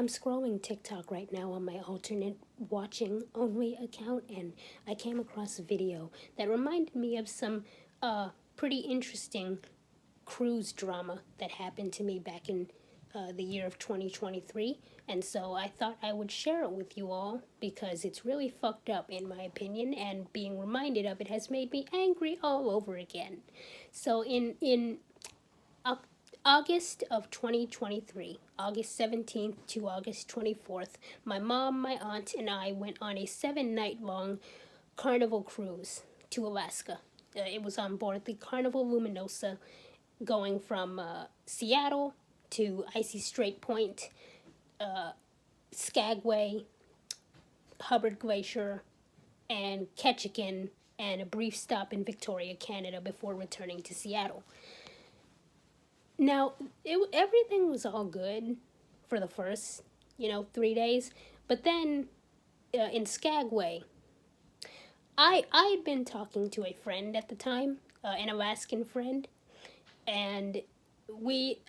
I'm scrolling TikTok right now on my alternate watching only account, and I came across a video that reminded me of some pretty interesting cruise drama that happened to me back in the year of 2023. And so I thought I would share it with you all because it's really fucked up in my opinion, and being reminded of it has made me angry all over again. So in August of 2023, August 17th to August 24th, my mom, my aunt, and I went on a 7-night long Carnival cruise to Alaska. It was on board the Carnival Luminosa, going from Seattle to Icy Strait Point, Skagway, Hubbard Glacier, and Ketchikan, and a brief stop in Victoria, Canada before returning to Seattle. Now, everything was all good for the first, 3 days, but then in Skagway, I had been talking to a friend at the time, an Alaskan friend, and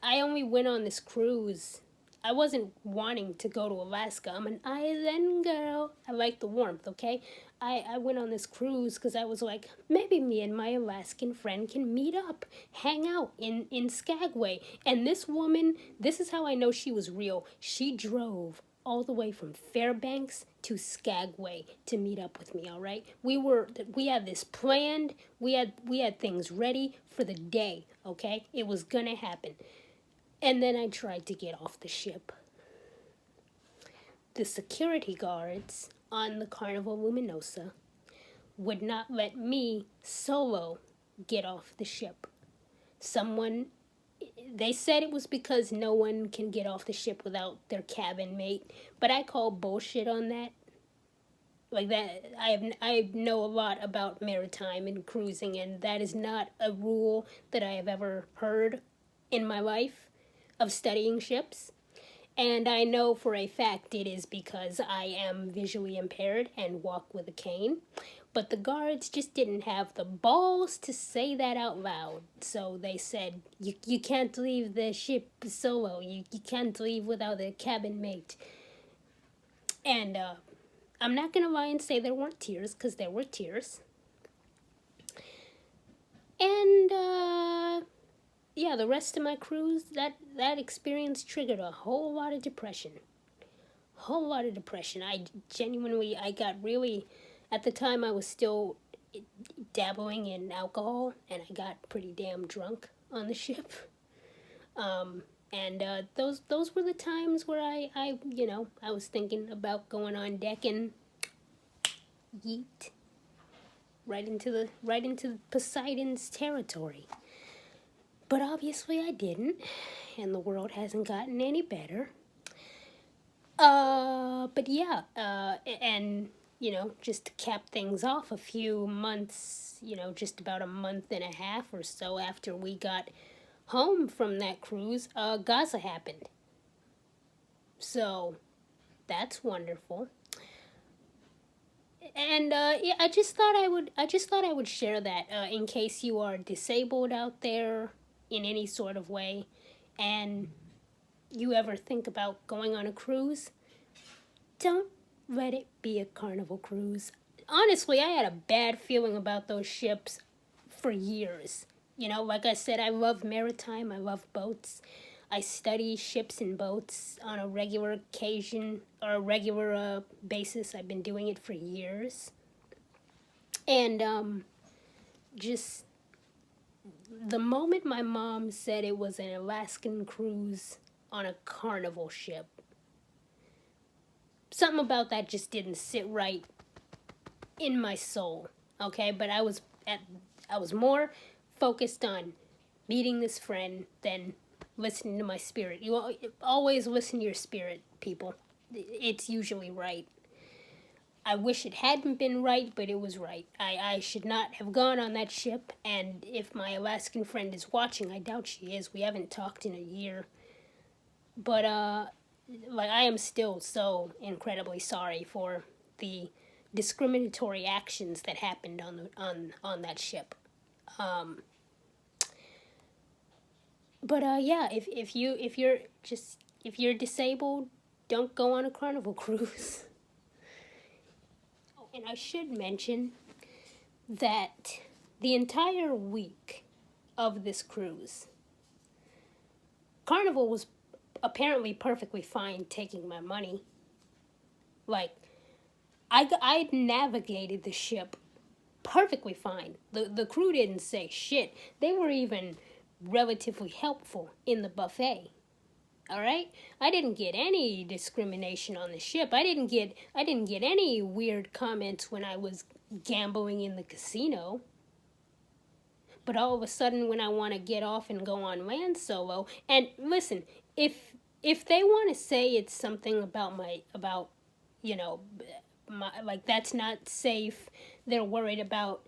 I only went on this cruise. I wasn't wanting to go to Alaska. I'm an island girl. I like the warmth, okay? I went on this cruise because I was like, maybe me and my Alaskan friend can meet up, hang out in Skagway. And this woman, this is how I know she was real. She drove all the way from Fairbanks to Skagway to meet up with me, all right? We had this planned. We had things ready for the day, okay? It was gonna happen. And then I tried to get off the ship. The security guards on the Carnival Luminosa would not let me solo get off the ship. They said it was because no one can get off the ship without their cabin mate, but I call bullshit on that. Like that, I know a lot about maritime and cruising, and that is not a rule that I have ever heard in my life of studying ships. And I know for a fact it is because I am visually impaired and walk with a cane. But the guards just didn't have the balls to say that out loud. So they said, you can't leave the ship solo. You can't leave without a cabin mate. And I'm not going to lie and say there weren't tears, because there were tears. And yeah, the rest of my cruise, that experience triggered a whole lot of depression. I got really, at the time I was still dabbling in alcohol, and I got pretty damn drunk on the ship. And those were the times where I was thinking about going on deck and yeet right into Poseidon's territory. But obviously I didn't, and the world hasn't gotten any better. But yeah, and, just to cap things off, a few months, just about a month and a half or so after we got home from that cruise, Gaza happened. So, that's wonderful. And yeah, I just thought I would share that in case you are disabled out there in any sort of way, and you ever think about going on a cruise. Don't let it be a Carnival cruise. Honestly, I had a bad feeling about those ships for years. Like I said, I love maritime. I love boats. I study ships and boats on a regular occasion, or a regular basis. I've been doing it for years. And just the moment my mom said it was an Alaskan cruise on a Carnival ship, something about that just didn't sit right in my soul, okay? But I was more focused on meeting this friend than listening to my spirit. You always listen to your spirit, people. It's usually right. I wish it hadn't been right, but it was right. I should not have gone on that ship, and if my Alaskan friend is watching, I doubt she is. We haven't talked in a year. But, I am still so incredibly sorry for the discriminatory actions that happened on that ship. But yeah, if you're disabled, don't go on a Carnival cruise. Oh, and I should mention that the entire week of this cruise, Carnival was apparently perfectly fine taking my money. Like, I navigated the ship perfectly fine. The crew didn't say shit. They were even relatively helpful in the buffet. All right? I didn't get any discrimination on the ship. I didn't get any weird comments when I was gambling in the casino. But all of a sudden when I want to get off and go on land solo, and listen, if they want to say it's something about you know, like that's not safe, they're worried about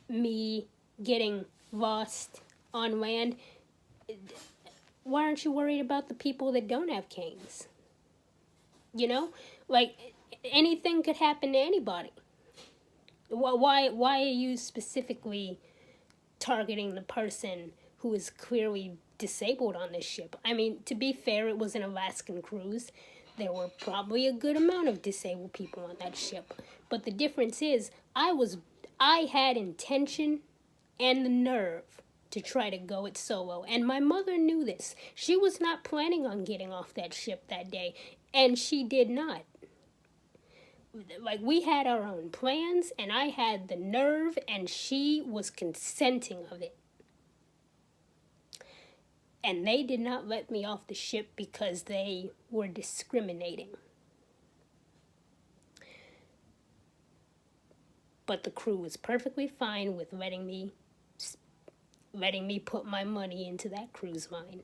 me getting lost on land, why aren't you worried about the people that don't have canes? You know, like anything could happen to anybody. Why are you specifically targeting the person who is clearly disabled on this ship? I mean, to be fair, it was an Alaskan cruise. There were probably a good amount of disabled people on that ship. But the difference is, I had intention and the nerve to try to go it solo. And my mother knew this. She was not planning on getting off that ship that day. And she did not. Like, we had our own plans, and I had the nerve, and she was consenting of it. And they did not let me off the ship because they were discriminating. But the crew was perfectly fine with letting me put my money into that cruise line.